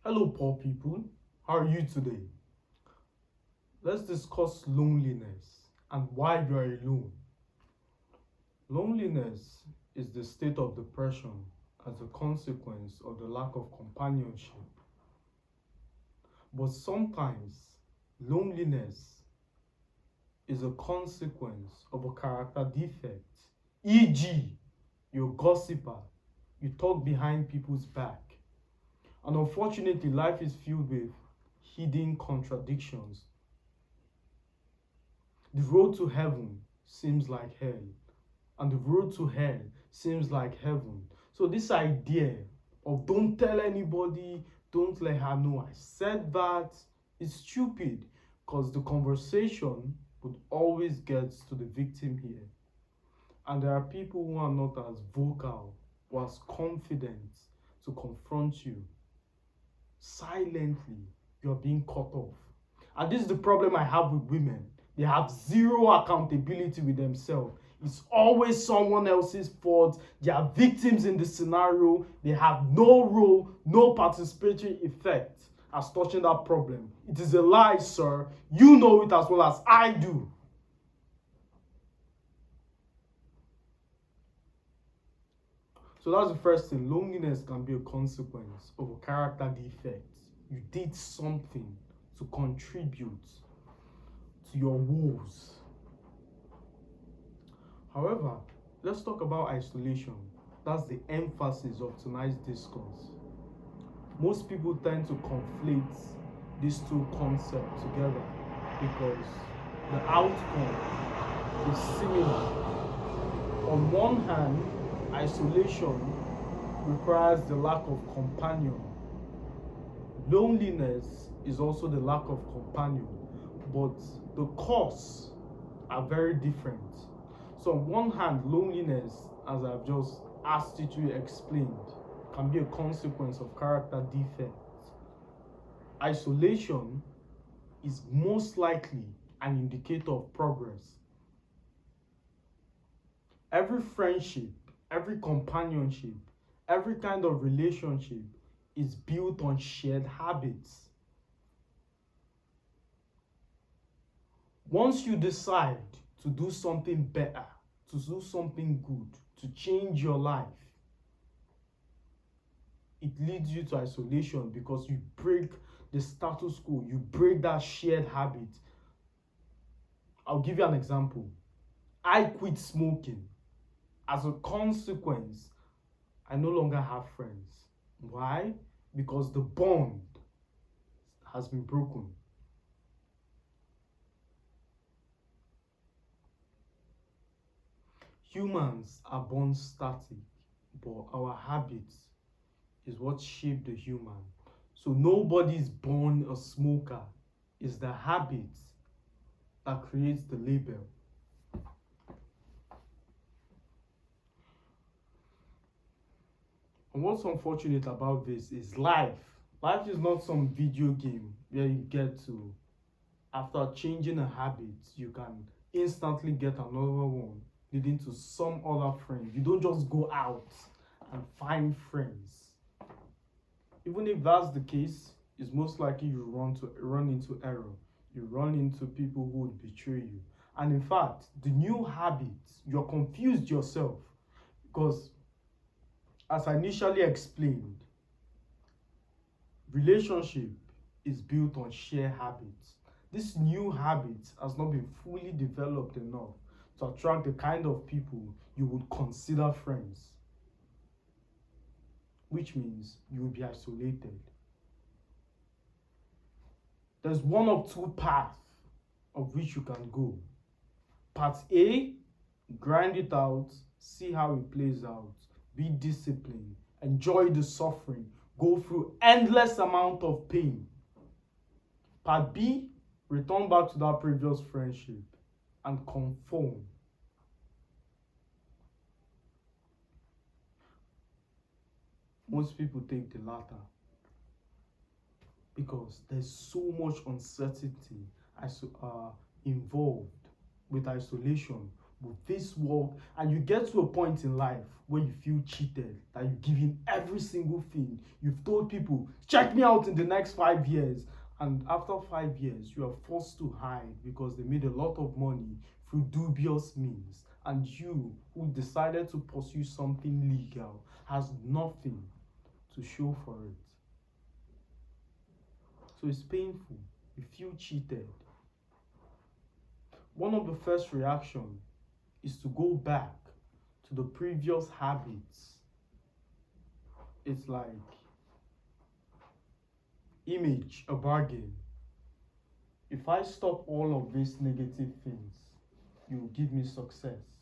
Hello, poor people. How are you today? Let's discuss loneliness and why you are alone. Loneliness is the state of depression as a consequence of the lack of companionship. But sometimes loneliness is a consequence of a character defect, e.g., you're a gossiper, you talk behind people's back. And unfortunately, life is filled with hidden contradictions. The road to heaven seems like hell, and the road to hell seems like heaven. So, this idea of don't tell anybody, don't let her know I said that is stupid because the conversation would always get to the victim here. And there are people who are not as vocal or as confident to confront you. Silently, you're being cut off. And this is the problem I have with women. They have zero accountability with themselves. It's always someone else's fault. They are victims in the scenario. They have no role, no participatory effect as touching that problem. It is a lie, sir. You know it as well as I do. So that's the first thing. Loneliness can be a consequence of a character defect. You did something to contribute to your woes. However, let's talk about isolation. That's the emphasis of tonight's discourse. Most people tend to conflate these two concepts together because the outcome is similar. On one hand, isolation requires the lack of companion. Loneliness is also the lack of companion, but the cause are very different. So, on one hand, loneliness, as I've just asked you to explain, can be a consequence of character defects. Isolation is most likely an indicator of progress. Every friendship, every companionship, every kind of relationship is built on shared habits. Once you decide to do something better, to do something good, to change your life, it leads you to isolation because you break the status quo, you break that shared habit. I'll give you an example. I quit smoking. As a consequence, I no longer have friends. Why? Because the bond has been broken. Humans are born static, but our habits is what shape the human. So nobody is born a smoker. It's the habit that creates the label. And what's unfortunate about this is life. Life is not some video game where you get to, after changing a habit, you can instantly get another one, leading to some other friend. You don't just go out and find friends. Even if that's the case, it's most likely you run into error. You run into people who would betray you. And in fact, the new habits, you're confused yourself because, as I initially explained, relationship is built on shared habits. This new habit has not been fully developed enough to attract the kind of people you would consider friends, which means you will be isolated. There's one of two paths of which you can go. Part A, grind it out, see how it plays out, be disciplined, enjoy the suffering, go through endless amount of pain. Part B, return back to that previous friendship and conform. Most people take the latter because there's so much uncertainty involved with isolation, But this world, and you get to a point in life where you feel cheated, that you've given every single thing. You've told people, check me out in the next 5 years. And after 5 years, you are forced to hide because they made a lot of money through dubious means. And you, who decided to pursue something legal, has nothing to show for it. So it's painful. You feel cheated. One of the first reactions is to go back to the previous habits. It's like image, a bargain. If I stop all of these negative things, you will give me success.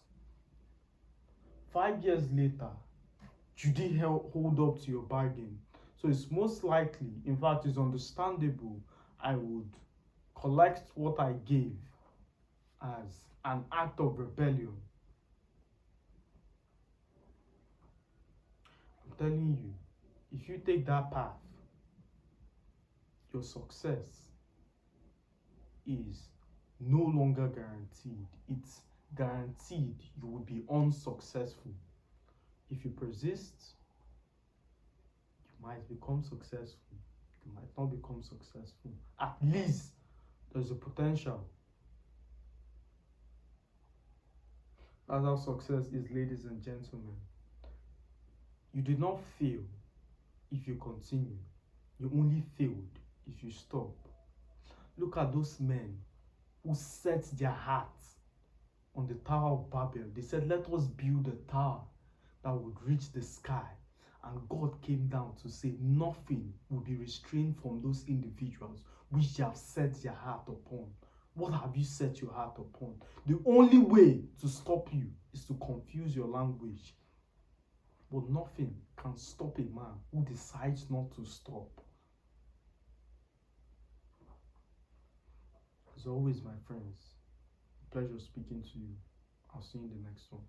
5 years later, you didn't hold up to your bargain. So it's most likely, in fact, it's understandable, I would collect what I gave as an act of rebellion. I'm telling you, if you take that path, your success is no longer guaranteed. It's guaranteed you will be unsuccessful. If you persist, you might become successful. You might not become successful. At least there's a potential. That's how success is, ladies and gentlemen. You did not fail if you continue. You only failed if you stop. Look at those men who set their hearts on the Tower of Babel. They said, let us build a tower that would reach the sky. And God came down to say nothing will be restrained from those individuals which they have set their heart upon. What have you set your heart upon? The only way to stop you is to confuse your language. But nothing can stop a man who decides not to stop. As always, my friends, pleasure speaking to you. I'll see you in the next one.